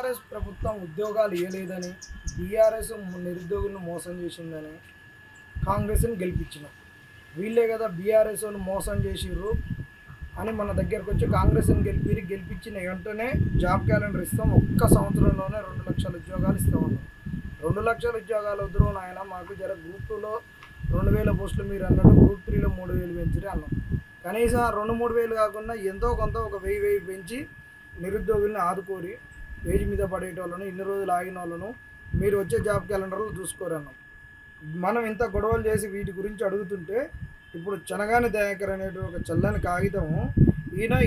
BRS ప్రభుత్వం ఉద్యోగాలు ఇవ్వలేదని, బీఆర్ఎస్ నిరుద్యోగులను మోసం చేసిందని కాంగ్రెస్ని గెలిపించిన వీళ్ళే కదా బీఆర్ఎస్ను మోసం చేసిర్రు అని మన దగ్గరకు వచ్చి కాంగ్రెస్ని గెలిపించిన వెంటనే జాబ్ క్యాలెండర్ ఇస్తాం, ఒక్క సంవత్సరంలోనే 2 లక్షల ఉద్యోగాలు ఇస్తామన్నాం. 2 లక్షల ఉద్యోగాలు వద్దు నాయన, మాకు జర గ్రూప్ 2లో 2000 పోస్టులు మీరు అన్నట్టు గ్రూప్ 3లో 3000 పెంచితే అన్నాం. కనీసం 2-3 వేలు కాకుండా ఎంతో కొంత ఒక 1000 పెంచి నిరుద్యోగుల్ని ఆదుకోరి, వేజ్ మీద పడేటోళ్ళను, ఇన్ని రోజులు ఆగిన వాళ్ళను మీరు వచ్చే జాబ్ క్యాలెండర్లో చూసుకోరన్నాం. మనం ఇంత గొడవలు చేసి వీటి గురించి అడుగుతుంటే ఇప్పుడు చనగాని దయాకర్ అనేటి ఒక చల్లని కాగితము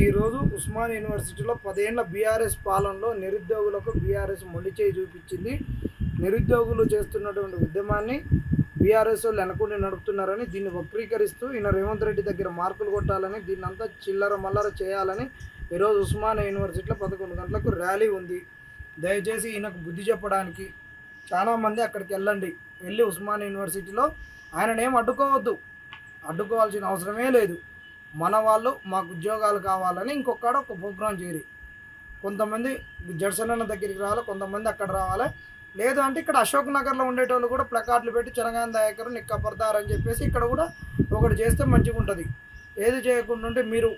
ఈరోజు ఉస్మానియా యూనివర్సిటీలో 10 ఏళ్ల బీఆర్ఎస్ పాలనలో నిరుద్యోగులకు బీఆర్ఎస్ మొండి చేయి చూపించింది, నిరుద్యోగులు చేస్తున్నటువంటి ఉద్యమాన్ని బీఆర్ఎస్ వాళ్ళు వెనకుండి నడుపుతున్నారని దీన్ని వక్రీకరిస్తూ ఈయన రేవంత్ రెడ్డి దగ్గర మార్కులు కొట్టాలని, దీన్నంతా చిల్లర మల్లర చేయాలని ఈరోజు ఉస్మానియా యూనివర్సిటీలో 11 గంటలకు ర్యాలీ ఉంది. దయచేసి ఈయనకు బుద్ధి చెప్పడానికి చాలామంది అక్కడికి వెళ్ళి ఉస్మానియా యూనివర్సిటీలో ఆయననేం అడ్డుకోవాల్సిన అవసరమే లేదు. మన వాళ్ళు మాకు ఉద్యోగాలు కావాలని ఒక ప్రోగ్రాం చేరి కొంతమంది జడ్సన్ దగ్గరికి రావాలి, కొంతమంది అక్కడ రావాలి. లేదు అంటే ఇక్కడ అశోక్ నగర్లో ఉండేటోళ్ళు కూడా ప్లకార్డులు పెట్టి చనగాని దయాకర్ నిక్కపడతారు అని చెప్పేసి ఇక్కడ కూడా ఒకటి చేస్తే మంచిగా ఉంటుంది. ఏది చేయకుండా ఉంటే మీరు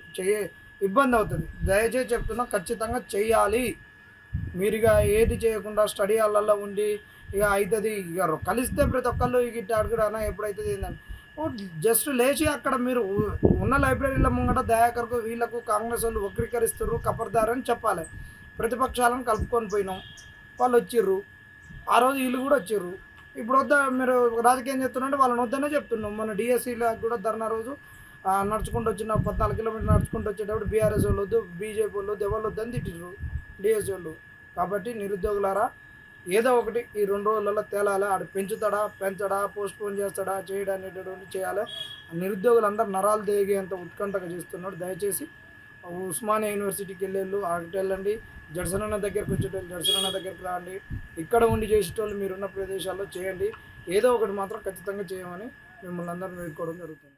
ఇబ్బంది అవుతుంది. దయచేసి చెప్తున్నా, ఖచ్చితంగా చెయ్యాలి. మీరు ఇక ఏది చేయకుండా స్టడీ హాల్లో ఉండి ఇక అవుతుంది, ఇక కలిస్తే ప్రతి ఒక్కళ్ళు ఇక అడుగురానా ఎప్పుడైతుంది ఏంటంటే జస్ట్ లేచి అక్కడ మీరు ఉన్న లైబ్రరీల ముంగట దయాకర్కు వీళ్ళకు కాంగ్రెస్ వాళ్ళు వక్రీకరిస్తారు, కపర్దారని చెప్పాలి. ప్రతిపక్షాలను కలుపుకొని పోయినాం, వాళ్ళు వచ్చిర్రు, ఆ రోజు వీళ్ళు కూడా వచ్చిర్రు. ఇప్పుడు మీరు రాజకీయం చెప్తున్నారంటే వాళ్ళని వద్దనే చెప్తున్నాం. మన డిఎస్సీలో కూడా ధర్నా రోజు నడుచుకుంటూ వచ్చిన 14 కిలోమీటర్లు నడుచుకుంటూ వచ్చేటప్పుడు బీఆర్ఎస్ వాళ్ళు వద్దు, బీజేపీ వాళ్ళు వద్దు, ఎవరు వద్దని తిట్టిర్రు డిఎస్సీ వాళ్ళు. కాబట్టి నిరుద్యోగులారా, ఏదో ఒకటి ఈ 2 రోజులలో తేలాలి. ఆడు పెంచడా, పోస్ట్పోన్ చేస్తాడా, చేయడా అనేటటువంటి చేయాలి. నిరుద్యోగులందరూ నరాలు దేగేంత ఉత్కంఠగా చేస్తున్నాడు. దయచేసి ఉస్మానియా యూనివర్సిటీకి వెళ్ళండి, జడ్సన్ దగ్గరికి వచ్చేటోళ్ళు జడ్సన్ దగ్గరికి రాండి, ఇక్కడ ఉండి చేసేటోళ్ళు మీరున్న ప్రదేశాల్లో చేయండి. ఏదో ఒకటి మాత్రం ఖచ్చితంగా చేయమని మిమ్మల్ని అందరూ వేడుకోవడం జరుగుతుంది.